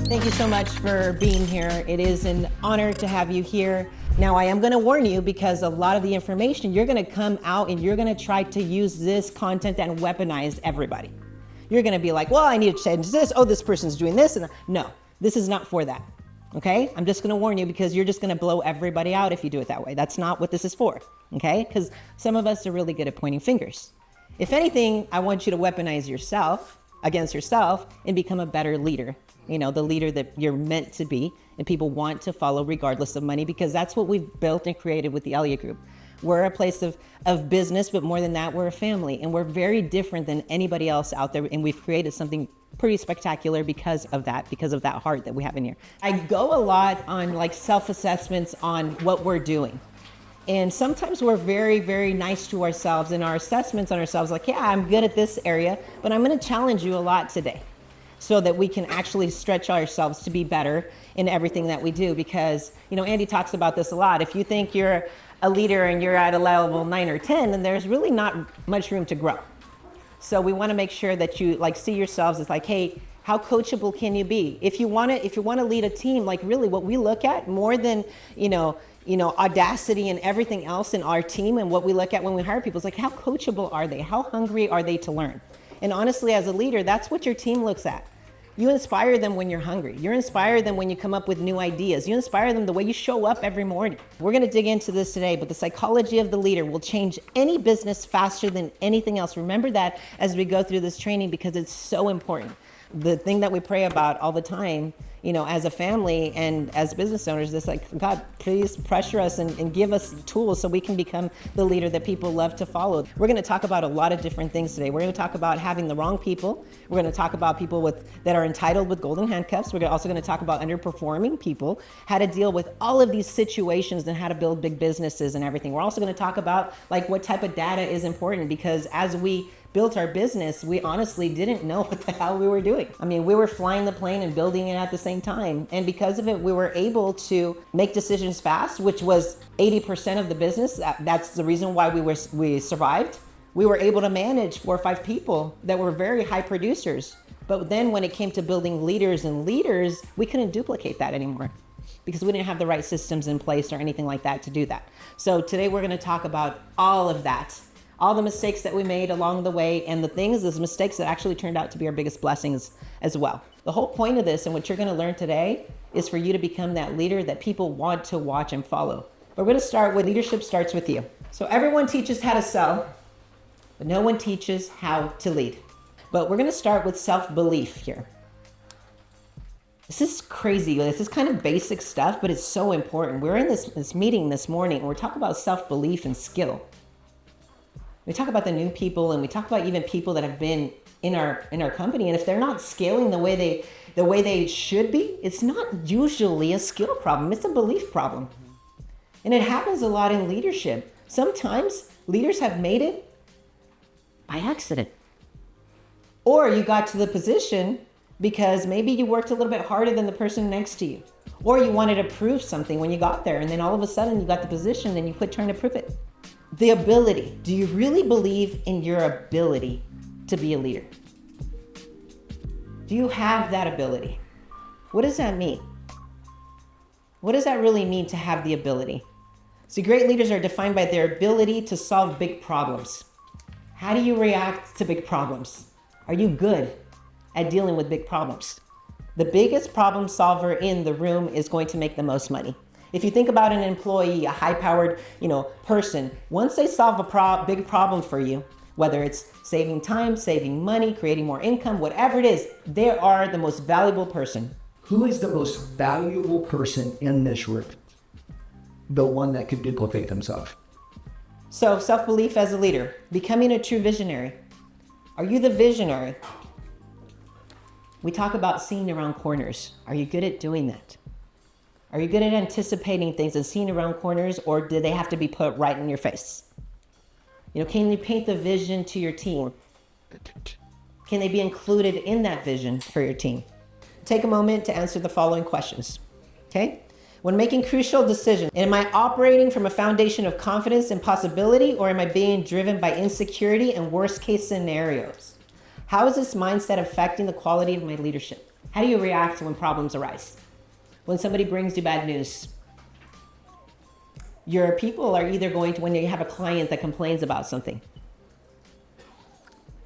Thank you so much for being here. It is an honor to have you here. Now, I am going to warn you because a lot of the information, you're going to come out and you're going to try to use this content and weaponize everybody. You're going to be like, well, I need to change this. Oh, this person's doing this. And no, this is not for that. Okay? I'm just going to warn you because you're just going to blow everybody out if you do it that way. That's not what this is for. Okay? Because some of us are really good at pointing fingers. If anything, I want you to weaponize yourself against yourself and become a better leader. You know, the leader that you're meant to be and people want to follow regardless of money, because that's what we've built and created with the Elliott Group. We're a place of business, but more than that, we're a family, and we're very different than anybody else out there, and we've created something pretty spectacular because of that heart that we have in here. I go a lot on like self-assessments on what we're doing. And sometimes we're very, very nice to ourselves in our assessments on ourselves, like, yeah, I'm good at this area, but I'm gonna challenge you a lot today, so that we can actually stretch ourselves to be better in everything that we do. Because, you know, Andy talks about this a lot. If you think you're a leader and you're at a level 9 or 10, then there's really not much room to grow. So we want to make sure that you like see yourselves as like, hey, how coachable can you be? If you want to lead a team, like really what we look at more than, you know, audacity and everything else in our team, and what we look at when we hire people is like, how coachable are they? How hungry are they to learn? And honestly, as a leader, that's what your team looks at. You inspire them when you're hungry. You inspire them when you come up with new ideas. You inspire them the way you show up every morning. We're going to dig into this today, but the psychology of the leader will change any business faster than anything else. Remember that as we go through this training, because it's so important. The thing that we pray about all the time, you know, as a family and as business owners, is like, God, please pressure us and give us tools so we can become the leader that people love to follow. We're going to talk about a lot of different things today. We're going to talk about having the wrong people. We're going to talk about people that are entitled with golden handcuffs. We're also going to talk about underperforming people, how to deal with all of these situations and how to build big businesses and everything. We're also going to talk about like what type of data is important, because as we built our business, we honestly didn't know what the hell we were doing. I mean, we were flying the plane and building it at the same time. And because of it, we were able to make decisions fast, which was 80% of the business. That's the reason why we survived. We were able to manage 4 or 5 people that were very high producers. But then when it came to building leaders, we couldn't duplicate that anymore, because we didn't have the right systems in place or anything like that to do that. So today we're going to talk about all of that. All the mistakes that we made along the way, and those mistakes that actually turned out to be our biggest blessings as well. The whole point of this and what you're going to learn today is for you to become that leader that people want to watch and follow. We're going to start with leadership starts with you. So everyone teaches how to sell, but no one teaches how to lead. But we're going to start with self-belief here. This is crazy. This is kind of basic stuff, but it's so important. We're in this meeting this morning, and we're talking about self-belief and skill. We talk about the new people, and we talk about even people that have been in our company. And if they're not scaling the way they should be, it's not usually a skill problem. It's a belief problem. And it happens a lot in leadership. Sometimes leaders have made it by accident. Or you got to the position because maybe you worked a little bit harder than the person next to you. Or you wanted to prove something when you got there, and then all of a sudden you got the position and you quit trying to prove it. The ability. Do you really believe in your ability to be a leader? Do you have that ability? What does that mean? What does that really mean to have the ability? See, great leaders are defined by their ability to solve big problems. How do you react to big problems? Are you good at dealing with big problems? The biggest problem solver in the room is going to make the most money. If you think about an employee, a high-powered, person, once they solve a big problem for you, whether it's saving time, saving money, creating more income, whatever it is, they are the most valuable person. Who is the most valuable person in this room? The one that could duplicate themselves. So self-belief as a leader, becoming a true visionary. Are you the visionary? We talk about seeing around corners. Are you good at doing that? Are you good at anticipating things and seeing around corners, or do they have to be put right in your face? Can you paint the vision to your team? Can they be included in that vision for your team? Take a moment to answer the following questions, okay? When making crucial decisions, am I operating from a foundation of confidence and possibility, or am I being driven by insecurity and worst case scenarios? How is this mindset affecting the quality of my leadership? How do you react when problems arise? When somebody brings you bad news? Your people are either going to, when you have a client that complains about something,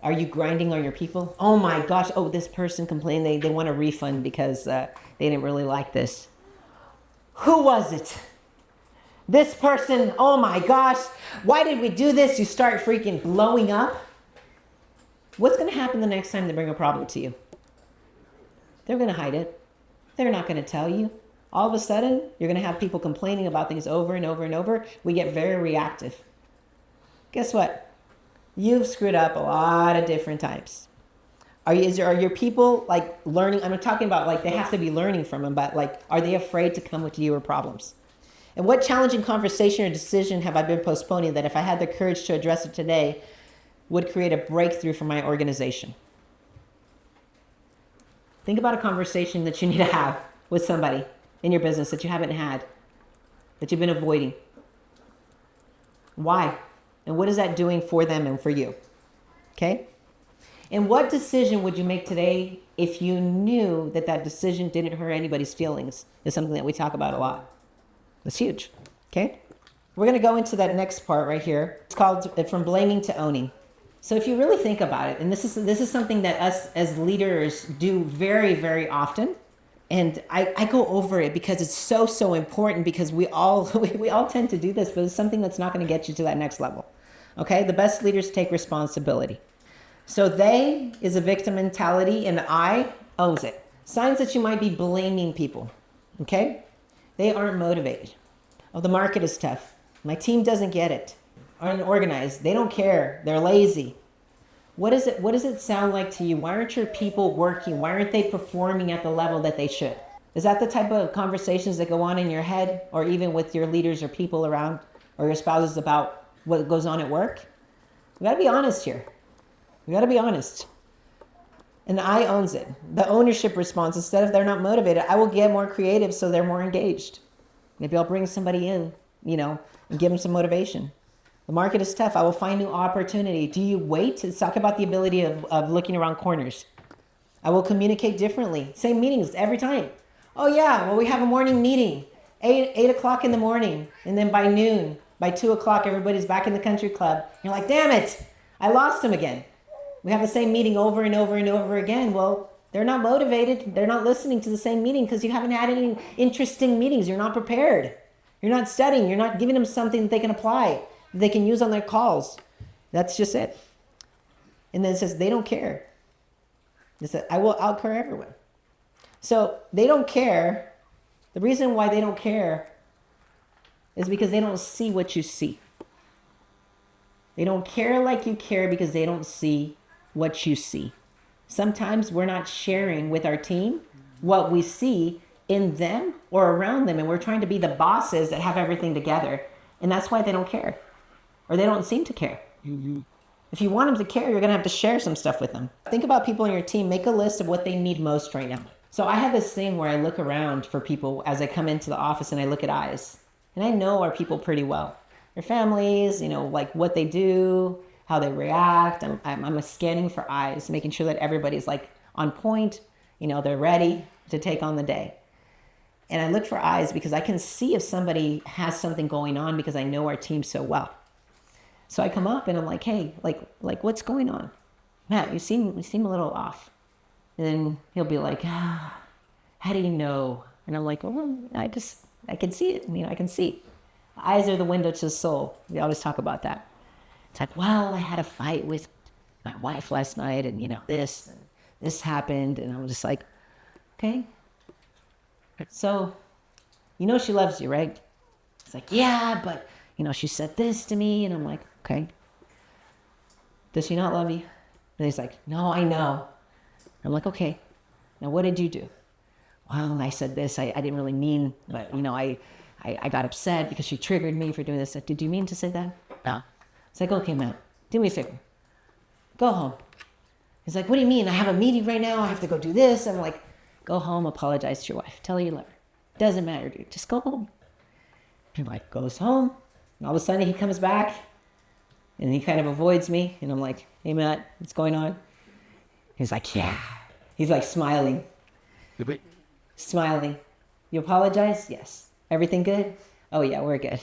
are you grinding on your people? Oh my gosh, oh, this person complained, they want a refund because they didn't really like this. Who was it? This person, oh my gosh, why did we do this? You start freaking blowing up. What's going to happen the next time they bring a problem to you? They're going to hide it. They're not going to tell you. All of a sudden, you're going to have people complaining about things over and over and over. We get very reactive. Guess what? You've screwed up a lot of different times. Are your people like learning? I'm not talking about like they have to be learning from them, but like, are they afraid to come with you with problems? And what challenging conversation or decision have I been postponing that if I had the courage to address it today would create a breakthrough for my organization? Think about a conversation that you need to have with somebody in your business that you haven't had, that you've been avoiding. Why? And what is that doing for them and for you? Okay? And what decision would you make today if you knew that that decision didn't hurt anybody's feelings? Is something that we talk about a lot. It's huge. Okay? We're going to go into that next part right here. It's called From Blaming to Owning. So if you really think about it, and this is something that us as leaders do very, very often. And I go over it because it's so important, because we all tend to do this, but it's something that's not going to get you to that next level. Okay? The best leaders take responsibility. So they is a victim mentality, and I owns it. Signs that you might be blaming people. Okay? They aren't motivated. Oh, the market is tough. My team doesn't get it. Aren't organized. They don't care. They're lazy. What does it sound like to you? Why aren't your people working? Why aren't they performing at the level that they should? Is that the type of conversations that go on in your head, or even with your leaders or people around, or your spouses, about what goes on at work? We got to be honest here. We got to be honest. And I owns it. The ownership response, instead of they're not motivated, I will get more creative so they're more engaged. Maybe I'll bring somebody in, and give them some motivation. The market is tough. I will find new opportunity. Do you wait? Let's talk about the ability of looking around corners. I will communicate differently. Same meetings every time. Oh yeah, well, we have a morning meeting, 8 o'clock in the morning. And then by noon, by 2 o'clock, everybody's back in the country club. You're like, damn it, I lost them again. We have the same meeting over and over and over again. Well, they're not motivated. They're not listening to the same meeting because you haven't had any interesting meetings. You're not prepared. You're not studying. You're not giving them something that they can apply, that they can use on their calls. That's just it. And then it says they don't care. It says, I will outcare everyone. So they don't care. The reason why they don't care is because they don't see what you see. They don't care like you care because they don't see what you see. Sometimes we're not sharing with our team what we see in them or around them, and we're trying to be the bosses that have everything together, and that's why they don't care, or they don't seem to care. If you want them to care, you're going to have to share some stuff with them. Think about people in your team. Make a list of what they need most right now. So I have this thing where I look around for people as I come into the office, and I look at eyes, and I know our people pretty well. Their families, like what they do, how they react. I'm scanning for eyes, making sure that everybody's like on point, they're ready to take on the day. And I look for eyes because I can see if somebody has something going on, because I know our team so well. So I come up and I'm like, hey, like what's going on? Matt, you seem a little off. And then he'll be like, how do you know? And I'm like, well, I can see it. I can see. Eyes are the window to the soul. We always talk about that. It's like, well, I had a fight with my wife last night, and this happened, and I'm just like, okay. So, she loves you, right? It's like, yeah, but she said this to me, and I'm like, okay. Does she not love you? And he's like, no, I know. I'm like, okay. Now, what did you do? Well, I said this. I didn't really mean, but I got upset because she triggered me for doing this. Did you mean to say that? No. It's like, okay, Matt, do me a favor. Go home. He's like, what do you mean? I have a meeting right now. I have to go do this. I'm like, go home, apologize to your wife. Tell her you love her. Doesn't matter, dude. Just go home. He goes home. And all of a sudden he comes back and he kind of avoids me. And I'm like, hey, Matt, what's going on? He's like, yeah. He's like smiling. Smiling. You apologize? Yes. Everything good? Oh yeah, we're good.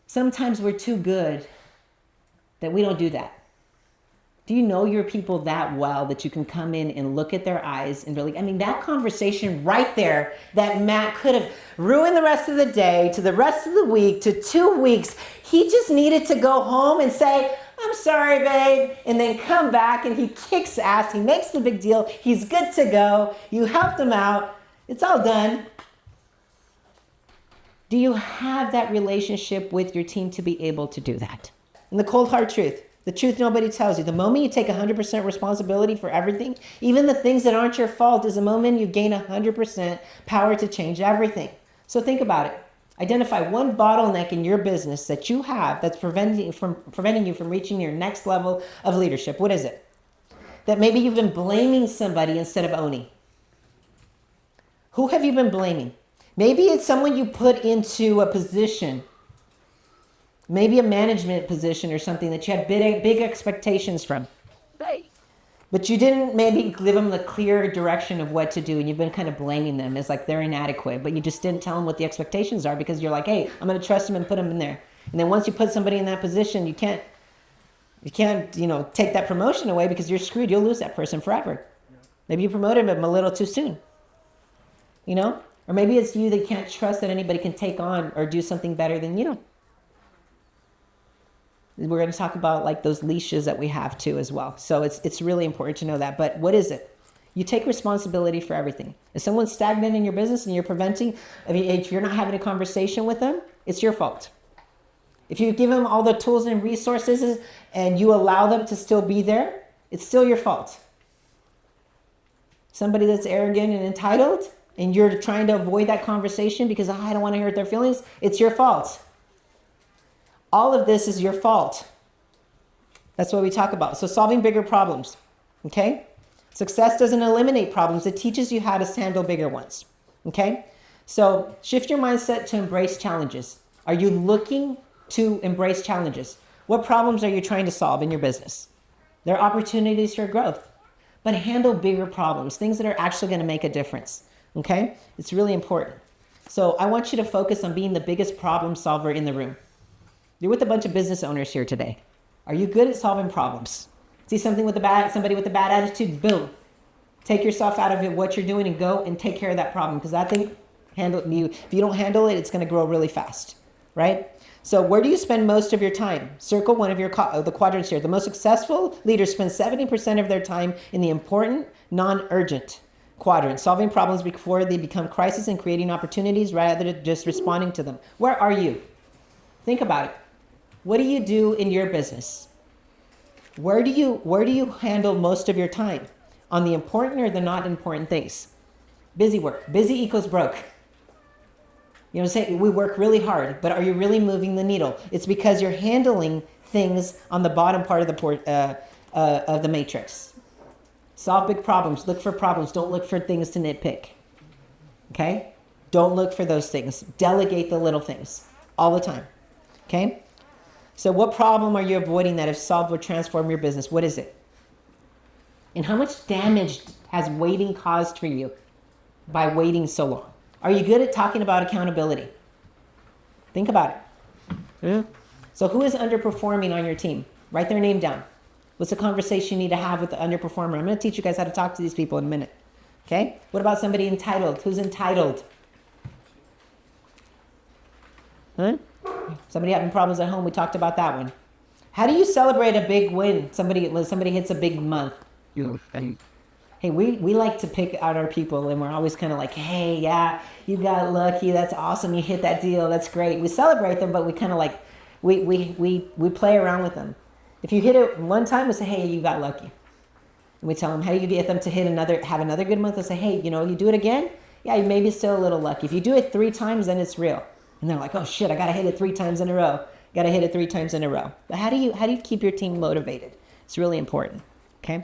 Sometimes we're too good that we don't do that. Do you know your people that well that you can come in and look at their eyes and really, I mean, that conversation right there that Matt could have ruined the rest of the day, to the rest of the week, to 2 weeks. He just needed to go home and say, I'm sorry, babe, and then come back and he kicks ass. He makes the big deal. He's good to go. You helped him out. It's all done. Do you have that relationship with your team to be able to do that? And the cold hard truth, the truth nobody tells you. The moment you take 100% responsibility for everything, even the things that aren't your fault, is the moment you gain 100% power to change everything. So think about it. Identify one bottleneck in your business that you have that's preventing you from reaching your next level of leadership. What is it? That maybe you've been blaming somebody instead of owning. Who have you been blaming? Maybe it's someone you put into a position, maybe a management position or something that you had big expectations from. But you didn't maybe give them the clear direction of what to do, and you've been kind of blaming them as like they're inadequate, but you just didn't tell them what the expectations are because you're like, hey, I'm going to trust them and put them in there. And then once you put somebody in that position, you can't, take that promotion away because you're screwed. You'll lose that person forever. Maybe you promoted them a little too soon, Or maybe it's you that can't trust that anybody can take on or do something better than you. We're going to talk about like those leashes that we have too as well. So it's really important to know that. But what is it? You take responsibility for everything. If someone's stagnant in your business and you're preventing, if you're not having a conversation with them, it's your fault. If you give them all the tools and resources and you allow them to still be there, it's still your fault. Somebody that's arrogant and entitled, and you're trying to avoid that conversation because I don't want to hurt their feelings, it's your fault. All of this is your fault. That's what we talk about. So solving bigger problems, okay? Success doesn't eliminate problems. It teaches you how to handle bigger ones, okay? So shift your mindset to embrace challenges. Are you looking to embrace challenges? What problems are you trying to solve in your business? There are opportunities for growth, but handle bigger problems, things that are actually going to make a difference, okay? It's really important. So I want you to focus on being the biggest problem solver in the room. You're with a bunch of business owners here today. Are you good at solving problems? See somebody with a bad attitude, boom. Take yourself out of it, what you're doing, and go and take care of that problem. Because that thing, if you don't handle it, it's going to grow really fast, right? So where do you spend most of your time? Circle one of the quadrants here. The most successful leaders spend 70% of their time in the important, non-urgent quadrant, solving problems before they become crises and creating opportunities rather than just responding to them. Where are you? Think about it. What do you do in your business? Where do you handle most of your time? On the important or the not important things? Busy work. Busy equals broke. Say we work really hard, but are you really moving the needle? It's because you're handling things on the bottom part of the matrix. Solve big problems. Look for problems. Don't look for things to nitpick. Okay? Don't look for those things. Delegate the little things all the time. Okay? So what problem are you avoiding that if solved would transform your business? What is it? And how much damage has waiting caused for you by waiting so long? Are you good at talking about accountability? Think about it. Yeah. So who is underperforming on your team? Write their name down. What's the conversation you need to have with the underperformer? I'm going to teach you guys how to talk to these people in a minute. Okay? What about somebody entitled? Who's entitled? Huh? Somebody having problems at home, we talked about that one. How do you celebrate a big win? When somebody hits a big month. Hey, we like to pick out our people, and we're always kind of like, hey, yeah, you got lucky. That's awesome. You hit that deal. That's great. We celebrate them, but we kind of like, we play around with them. If you hit it one time, we say, hey, you got lucky. And we tell them, how do you get them to have another good month? They say, hey, you do it again? Yeah, you maybe still a little lucky. If you do it 3 times, then it's real. And they're like, oh shit, I got to hit it 3 times in a row. Got to hit it 3 times in a row. But how do you keep your team motivated? It's really important. Okay.